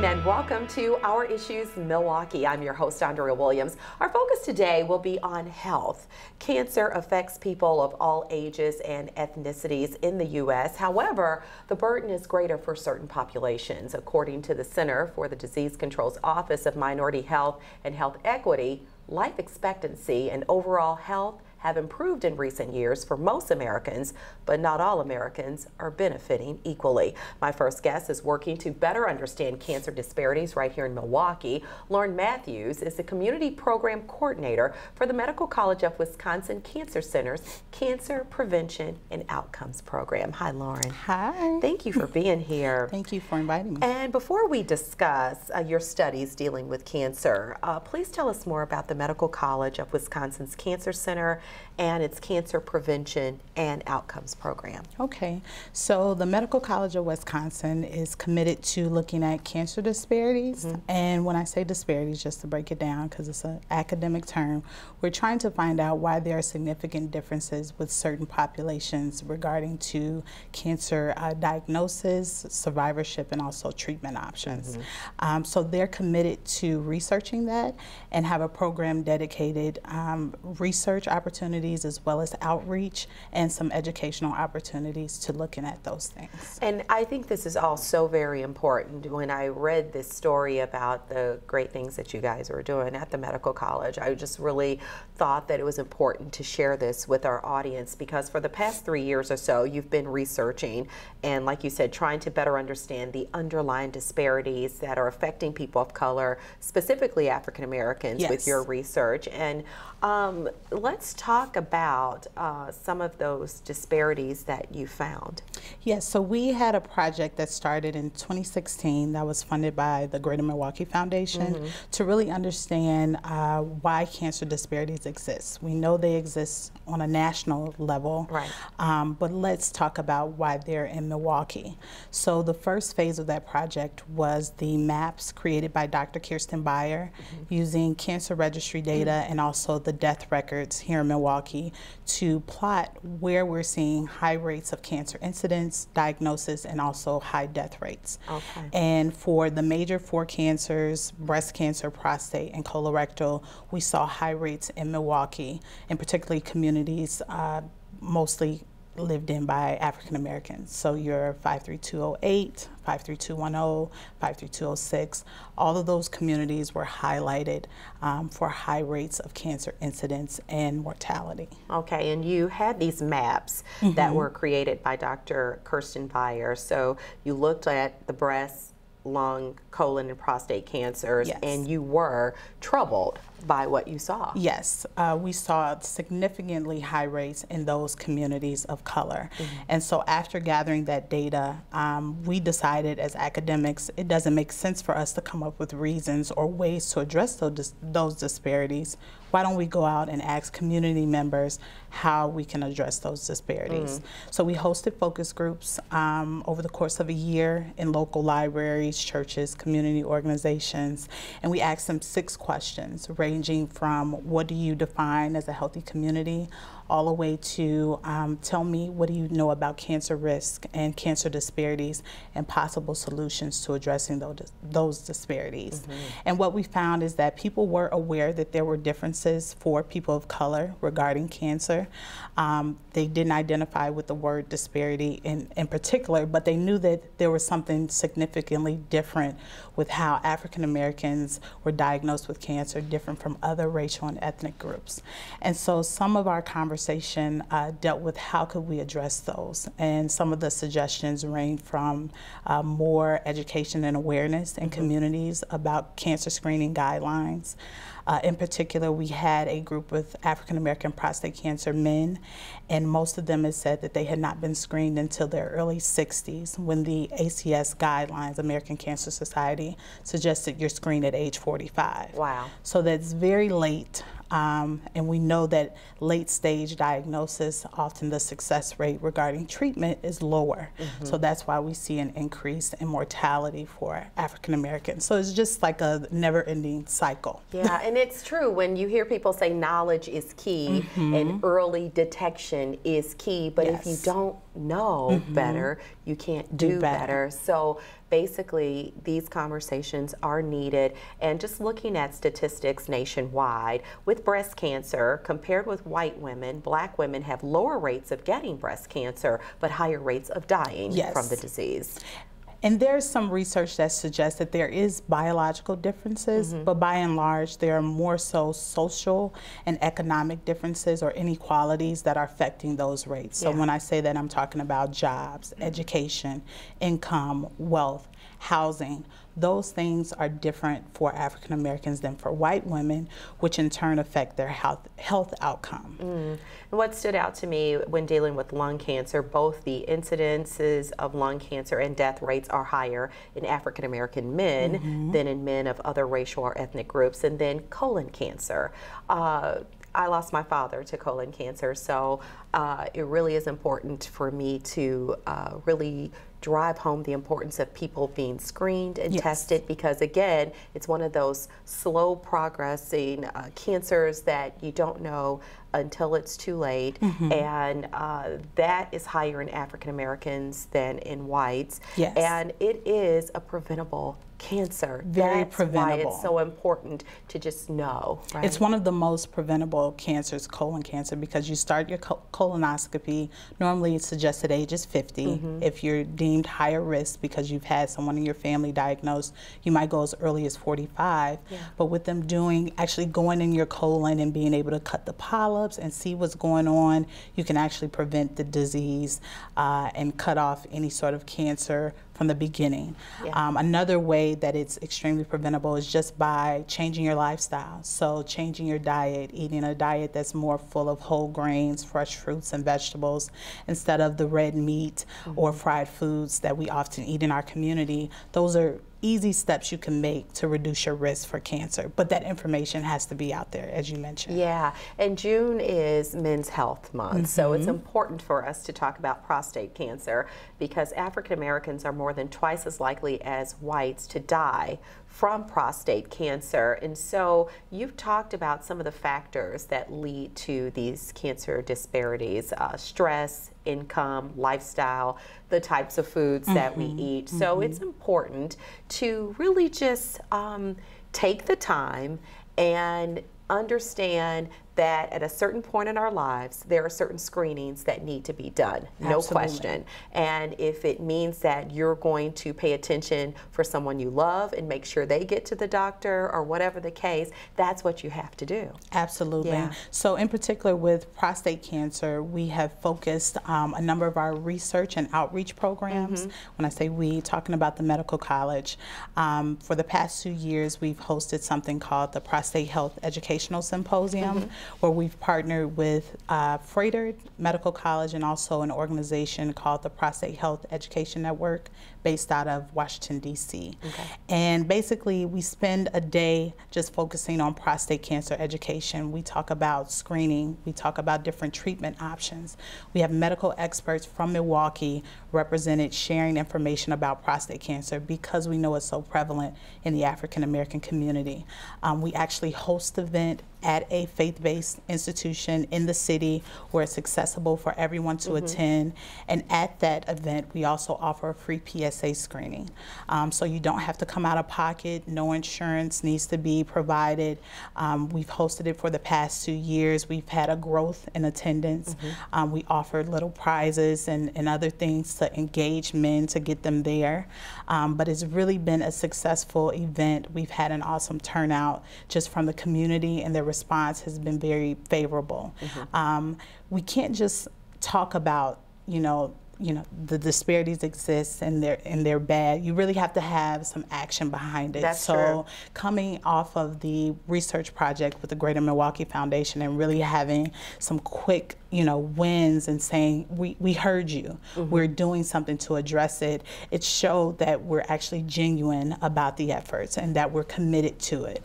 morning and welcome to Our Issues Milwaukee. I'm your host, Andrea Williams. Our focus today will be on health. Cancer affects people of all ages and ethnicities in the U.S. However, the burden is greater for certain populations. According to the Center for the Disease Control's Office of Minority Health and Health Equity, life expectancy and overall health have improved in recent years for most Americans, but not all Americans are benefiting equally. My first guest is working to better understand cancer disparities right here in Milwaukee. Lauren Matthews is the Community Program Coordinator for the Medical College of Wisconsin Cancer Center's Cancer Prevention and Outcomes Program. Hi, Lauren. Hi. Thank you for being here. Thank you for inviting me. And before we discuss your studies dealing with cancer, please tell us more about the Medical College of Wisconsin's Cancer Center and its Cancer Prevention and Outcomes Program. Okay, so the Medical College of Wisconsin is committed to looking at cancer disparities. And when I say disparities, just to break it down because it's an academic term, we're trying to find out why there are significant differences with certain populations regarding to cancer diagnosis, survivorship, and also treatment options. So they're committed to researching that and have a program dedicated research opportunities as well as outreach and some educational opportunities to looking at those things. And I think this is all so very important. When I read this story about the great things that you guys are doing at the Medical College, I just really thought that it was important to share this with our audience because for the past 3 years or so, you've been researching and, like you said, trying to better understand the underlying disparities that are affecting people of color, specifically African Americans, with your research. And let's talk about some of those disparities that you found. Yes, so we had a project that started in 2016 that was funded by the Greater Milwaukee Foundation to really understand why cancer disparities exist. We know they exist on a national level, but let's talk about why they're in Milwaukee. So the first phase of that project was the maps created by Dr. Kirsten Beyer using cancer registry data and also the death records here in Milwaukee to plot where we're seeing high rates of cancer incidence, diagnosis, and also high death rates. And for the major 4 cancers, breast cancer, prostate, and colorectal, we saw high rates in Milwaukee, and particularly communities mostly lived in by African Americans. So your 53208, 53210, 53206, all of those communities were highlighted for high rates of cancer incidence and mortality. Okay, and you had these maps that were created by Dr. Kirsten Beyer. So you looked at the breast, lung, colon, and prostate cancers, and you were troubled by what you saw. Yes, we saw significantly high rates in those communities of color. And so after gathering that data, we decided as academics, it doesn't make sense for us to come up with reasons or ways to address those disparities. Why don't we go out and ask community members how we can address those disparities? So we hosted focus groups over the course of a year in local libraries, churches, community organizations, and we asked them 6 questions ranging from what do you define as a healthy community, all the way to tell me what do you know about cancer risk and cancer disparities and possible solutions to addressing those disparities. And what we found is that people were aware that there were differences for people of color regarding cancer. They didn't identify with the word disparity in particular, but they knew that there was something significantly different with how African Americans were diagnosed with cancer, different from other racial and ethnic groups. And so some of our conversation dealt with how could we address those. And some of the suggestions range from more education and awareness in communities about cancer screening guidelines. In particular, we had a group with African American prostate cancer men, and most of them had said that they had not been screened until their early 60s when the ACS guidelines, American Cancer Society, suggested you're screened at age 45. Wow. So that's very late. And we know that late stage diagnosis, often the success rate regarding treatment is lower. So that's why we see an increase in mortality for African Americans. So it's just like a never ending cycle. Yeah, and it's true when you hear people say knowledge is key and early detection is key, but if you don't know better, you can't do better. So basically these conversations are needed. And just looking at statistics nationwide, with breast cancer, compared with white women, black women have lower rates of getting breast cancer, but higher rates of dying from the disease. And there's some research that suggests that there is biological differences, but by and large, there are more so social and economic differences or inequalities that are affecting those rates. So when I say that, I'm talking about jobs, education, income, wealth, housing. Those things are different for African Americans than for white women, which in turn affect their health outcome. And what stood out to me when dealing with lung cancer, both the incidences of lung cancer and death rates are higher in African American men than in men of other racial or ethnic groups. And then colon cancer. I lost my father to colon cancer, so it really is important for me to really drive home the importance of people being screened and tested, because again, it's one of those slow progressing cancers that you don't know until it's too late, and that is higher in African Americans than in whites, and it is a preventable cancer. Very That's preventable. why it's so important to just know. Right? It's one of the most preventable cancers, colon cancer, because you start your colonoscopy. Normally, it's suggested age is 50. If you're deemed higher risk because you've had someone in your family diagnosed, you might go as early as 45. But with them actually going in your colon and being able to cut the polyps and see what's going on, you can actually prevent the disease and cut off any sort of cancer from the beginning. Another way that it's extremely preventable is just by changing your lifestyle. So changing your diet, eating a diet that's more full of whole grains, fresh fruits and vegetables, instead of the red meat or fried foods that we often eat in our community. Those are easy steps you can make to reduce your risk for cancer, but that information has to be out there, as you mentioned. Yeah, and June is Men's Health Month, so it's important for us to talk about prostate cancer, because African Americans are more than twice as likely as whites to die from prostate cancer. And so you've talked about some of the factors that lead to these cancer disparities: stress, income, lifestyle, the types of foods that we eat. So it's important to really just take the time and understand that at a certain point in our lives, there are certain screenings that need to be done, no question. And if it means that you're going to pay attention for someone you love and make sure they get to the doctor or whatever the case, that's what you have to do. Absolutely. So in particular with prostate cancer, we have focused a number of our research and outreach programs. When I say we, talking about the medical college. For the past 2 years, we've hosted something called the Prostate Health Educational Symposium, where we've partnered with Freighter Medical College and also an organization called the Prostate Health Education Network, based out of Washington, D.C. And basically, we spend a day just focusing on prostate cancer education. We talk about screening. We talk about different treatment options. We have medical experts from Milwaukee represented sharing information about prostate cancer because we know it's so prevalent in the African American community. We actually host the event at a faith-based institution in the city where it's accessible for everyone to attend. And at that event, we also offer a free PSA screening. So you don't have to come out of pocket. No insurance needs to be provided. We've hosted it for the past 2 years. We've had a growth in attendance. We offered little prizes and other things to engage men to get them there. But it's really been a successful event. We've had an awesome turnout just from the community, and their response has been very favorable. We can't just talk about, the disparities exist and they're bad. You really have to have some action behind it. That's so true. Coming off of the research project with the Greater Milwaukee Foundation and really having some quick wins and saying, we heard you, we're doing something to address it, it showed that we're actually genuine about the efforts and that we're committed to it.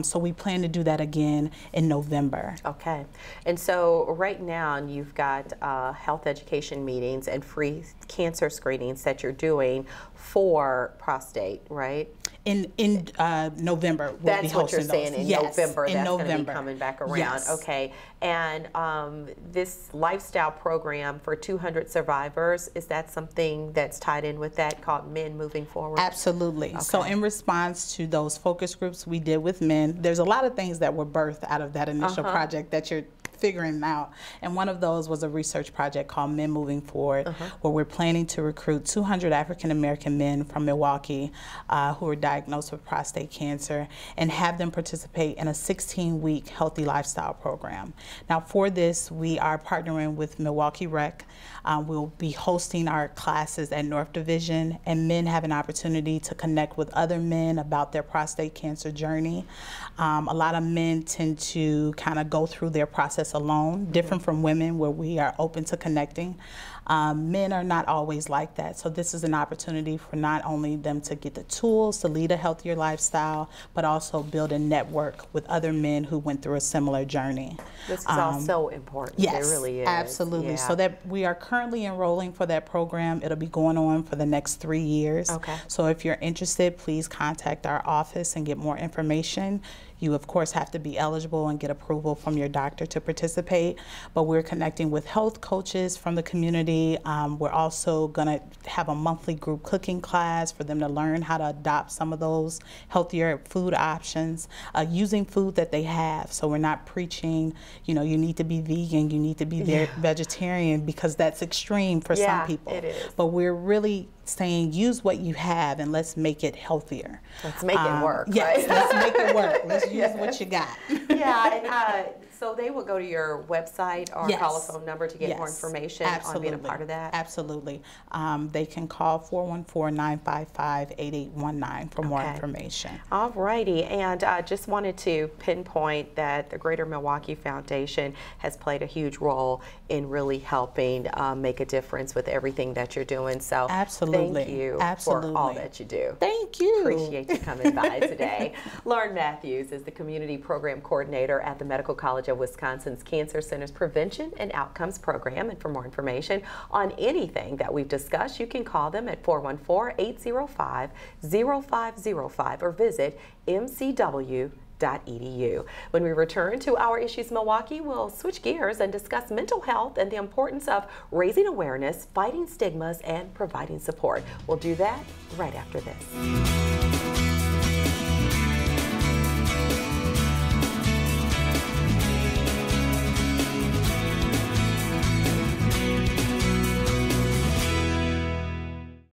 So we plan to do that again in November. Okay. And so right now you've got health education meetings and free cancer screenings that you're doing for prostate, right? In November, we'll That's be what you're hosting saying those. in Yes, November. in That's going to be November. coming back around. Yes. Okay. And this lifestyle program for 200 survivors, is that something that's tied in with that, called Men Moving Forward? Absolutely. Okay. So in response to those focus groups we did with men, there's a lot of things that were birthed out of that initial project that you're figuring out. And one of those was a research project called Men Moving Forward, where we're planning to recruit 200 African American men from Milwaukee who are diagnosed with prostate cancer and have them participate in a 16-week healthy lifestyle program. Now for this, we are partnering with Milwaukee Rec. We'll be hosting our classes at North Division, and men have an opportunity to connect with other men about their prostate cancer journey. A lot of men tend to kind of go through their process alone, different from women where we are open to connecting. Men are not always like that, so this is an opportunity for not only them to get the tools to lead a healthier lifestyle, but also build a network with other men who went through a similar journey. This is all so important. Yes, it really is. Absolutely. Yeah. So that we are currently enrolling for that program. It'll be going on for the next 3 years. Okay. So if you're interested, please contact our office and get more information. You, of course, have to be eligible and get approval from your doctor to participate, but we're connecting with health coaches from the community. We're also going to have a monthly group cooking class for them to learn how to adopt some of those healthier food options using food that they have. So we're not preaching, you know, you need to be vegan, you need to be vegetarian, because that's extreme for some people. It is. But we're really saying use what you have and let's make it healthier. Let's make it work, yes, right? Let's make it work. Let's use what you got. Yeah, and so they will go to your website or call a phone number to get more information on being a part of that? Absolutely. They can call 414-955-8819 for more information. All righty, and I just wanted to pinpoint that the Greater Milwaukee Foundation has played a huge role in really helping make a difference with everything that you're doing. So absolutely. Thank you Absolutely. for all that you do. Thank you. Appreciate you coming by today. Lauren Matthews is the Community Program Coordinator at the Medical College of Wisconsin's Cancer Center's Prevention and Outcomes Program. And for more information on anything that we've discussed, you can call them at 414-805-0505 or visit mcw.edu. When we return to Our Issues Milwaukee, we'll switch gears and discuss mental health and the importance of raising awareness, fighting stigmas, and providing support. We'll do that right after this.